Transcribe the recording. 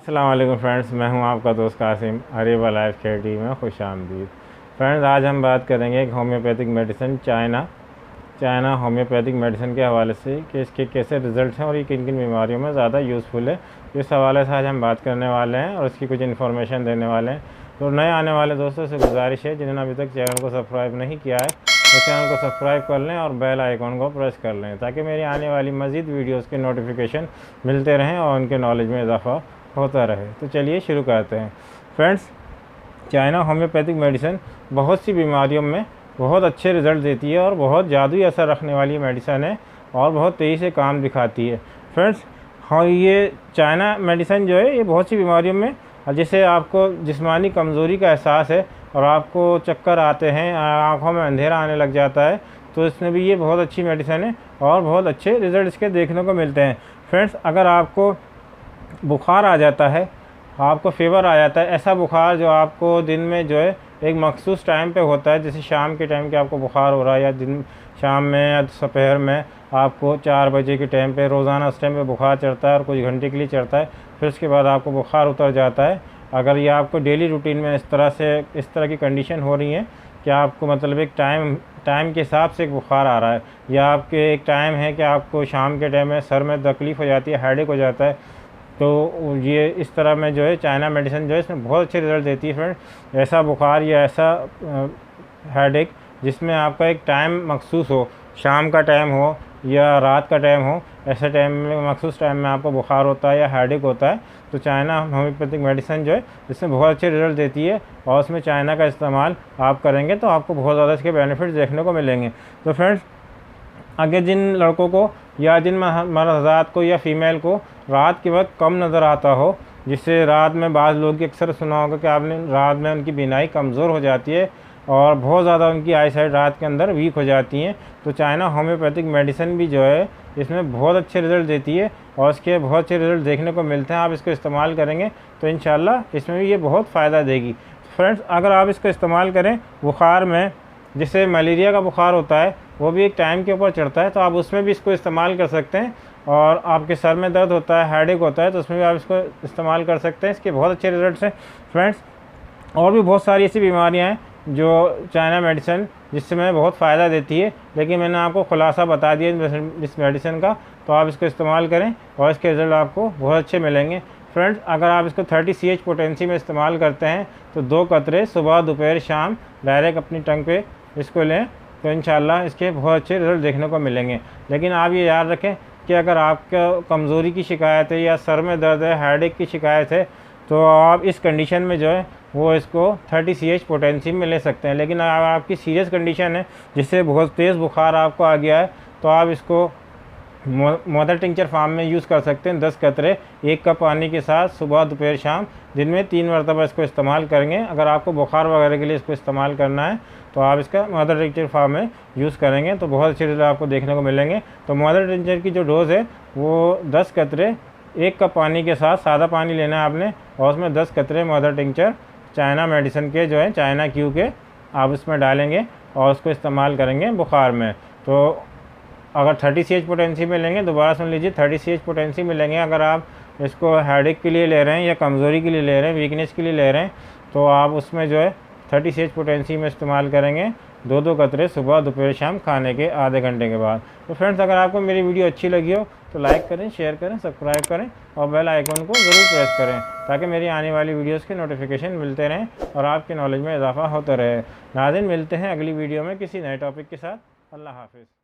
अस्सलाम वालेकुम फ्रेंड्स, मैं हूं आपका दोस्त कासिम। अरेबा लाइफ केयर टीम में खुशामदीद। फ्रेंड्स, आज हम बात करेंगे एक homeopathic medicine China homeopathic medicine के हवाले से कि इसके कैसे रिज़ल्ट हैं और ये किन किन बीमारियों में ज़्यादा यूज़फुल है। इस हवाले से आज हम बात करने वाले हैं और इसकी कुछ इन्फॉर्मेशन देने वाले हैं। तो नए आने वाले दोस्तों से गुजारिश है, जिन्होंने अभी तक चैनल को सब्सक्राइब नहीं किया है तो चैनल को सब्सक्राइब कर लें और बेल आइकॉन को प्रेस कर लें, ताकि मेरी आने वाली मज़ीद वीडियोज़ के नोटिफिकेशन मिलते रहें और उनके नॉलेज में इजाफा होता रहे। तो चलिए शुरू करते हैं। फ्रेंड्स, चाइना होम्योपैथिक मेडिसिन बहुत सी बीमारियों में बहुत अच्छे रिज़ल्ट देती है और बहुत जादुई असर रखने वाली मेडिसिन है और बहुत तेज़ी से काम दिखाती है। फ्रेंड्स, हाँ, ये चाइना मेडिसिन जो है ये बहुत सी बीमारियों में, जैसे आपको जिस्मानी कमज़ोरी का एहसास है और आपको चक्कर आते हैं, आँखों में अंधेरा आने लग जाता है, तो इसमें भी ये बहुत अच्छी मेडिसिन है और बहुत अच्छे रिज़ल्ट इसके देखने को मिलते हैं। फ्रेंड्स, अगर आपको बुखार आ जाता है, आपको फ़ीवर आ जाता है, ऐसा बुखार जो आपको दिन में जो है एक मखसूस टाइम पे होता है, जैसे शाम के टाइम के आपको बुखार हो रहा है, या शाम में या दोपहर में आपको 4 बजे के टाइम पे रोज़ाना उस टाइम पे बुखार चढ़ता है और कुछ घंटे के लिए चढ़ता है, फिर उसके बाद आपको बुखार उतर जाता है। अगर ये आपको डेली रूटीन में इस तरह की कंडीशन हो रही है कि आपको मतलब एक टाइम के हिसाब से एक बुखार आ रहा है, या आपके एक टाइम है कि आपको शाम के टाइम में सर में तकलीफ़ हो जाती है, हेडेक हो जाता है, तो ये इस तरह में जो है चाइना मेडिसिन जो है इसमें बहुत अच्छे रिज़ल्ट देती है। फ्रेंड, ऐसा बुखार या ऐसा हेडेक जिसमें आपका एक टाइम मखसूस हो, शाम का टाइम हो या रात का टाइम हो, ऐसे टाइम में मखसूस टाइम में आपको बुखार होता है या हेडेक होता है, तो चाइना होम्योपैथिक मेडिसिन जो है इसमें बहुत अच्छे रिज़ल्ट देती है और उसमें चाइना का इस्तेमाल आप करेंगे तो आपको बहुत ज़्यादा इसके बेनिफिट्स देखने को मिलेंगे। तो फ्रेंड्स, आगे जिन लड़कों को या जिन मर्दात को या फीमेल को रात के वक्त कम नज़र आता हो, जिससे रात में बाज़ लोग की अक्सर सुना होगा कि आपने रात में उनकी बीनाई कमज़ोर हो जाती है और बहुत ज़्यादा उनकी आई साइट रात के अंदर वीक हो जाती हैं, तो चाइना होम्योपैथिक मेडिसिन भी जो है इसमें बहुत अच्छे रिज़ल्ट देती है और इसके बहुत अच्छे रिज़ल्ट देखने को मिलते हैं। आप इसको इस्तेमाल करेंगे तो इंशाल्लाह इसमें भी ये बहुत फ़ायदा देगी। फ्रेंड्स, अगर आप इसको इस्तेमाल करें बुखार में, जिससे मलेरिया का बुखार होता है वो भी एक टाइम के ऊपर चढ़ता है, तो आप उसमें भी इसको इस्तेमाल कर सकते हैं। और आपके सर में दर्द होता है, हेडेक होता है, तो उसमें भी आप इसको इस्तेमाल कर सकते हैं। इसके बहुत अच्छे रिज़ल्ट्स हैं। फ्रेंड्स, और भी बहुत सारी ऐसी बीमारियां हैं जो चाइना मेडिसिन जिसमें बहुत फ़ायदा देती है, लेकिन मैंने आपको खुलासा बता दिया इस मेडिसिन का, तो आप इसको इस्तेमाल करें और इसके रिज़ल्ट आपको बहुत अच्छे मिलेंगे। फ्रेंड्स, अगर आप इसको 30 CH पोटेंसी में इस्तेमाल करते हैं तो 2 कतरे सुबह दोपहर शाम डायरेक्ट अपनी टंग पे इसको लें, तो इंशाल्लाह इसके बहुत अच्छे रिज़ल्ट देखने को मिलेंगे। लेकिन आप ये याद रखें कि अगर आपका कमज़ोरी की शिकायत है या सर में दर्द है, हेडेक की शिकायत है, तो आप इस कंडीशन में जो है वो इसको 30 CH पोटेंसी में ले सकते हैं। लेकिन अगर आपकी सीरियस कंडीशन है, जिससे बहुत तेज़ बुखार आपको आ गया है, तो आप इसको मदर टिंचर फार्म में यूज़ कर सकते हैं। 10 कतरे 1 कप पानी के साथ सुबह दोपहर शाम दिन में 3 मरतबा इसको इस्तेमाल करेंगे। अगर आपको बुखार वगैरह के लिए इसको इस्तेमाल करना है तो आप इसका मदर टिंचर फार्म में यूज़ करेंगे तो बहुत अच्छे रिजल्ट आपको देखने को मिलेंगे। तो मदर टिंचर की जो डोज़ है वो 10 कतरे 1 कप पानी के साथ, सादा पानी लेना है आपने, और उसमें 10 कतरे मदर टिंचर चाइना मेडिसिन के जो है चाइना क्यू के आप उसमें डालेंगे और उसको इस्तेमाल करेंगे बुखार में। तो अगर 30 CH पोटेंसी में लेंगे, दोबारा सुन लीजिए, 30 CH पोटेंसी में लेंगे। अगर आप इसको हेडेक के लिए ले रहे हैं या कमज़ोरी के लिए ले रहे हैं, वीकनेस के लिए ले रहे हैं, तो आप उसमें जो है 30 CH पोटेंसी में इस्तेमाल करेंगे 2-2 कतरे सुबह दोपहर शाम खाने के आधे घंटे के बाद। तो फ्रेंड्स, अगर आपको मेरी वीडियो अच्छी लगी हो तो लाइक करें, शेयर करें, सब्सक्राइब करें और बेल आइकन को ज़रूर प्रेस करें, ताकि मेरी आने वाली वीडियोज़ के नोटिफिकेशन मिलते रहें और आपके नॉलेज में इजाफा होता रहे। नाज़रीन, मिलते हैं अगली वीडियो में किसी नए टॉपिक के साथ। अल्लाह हाफ़िज़।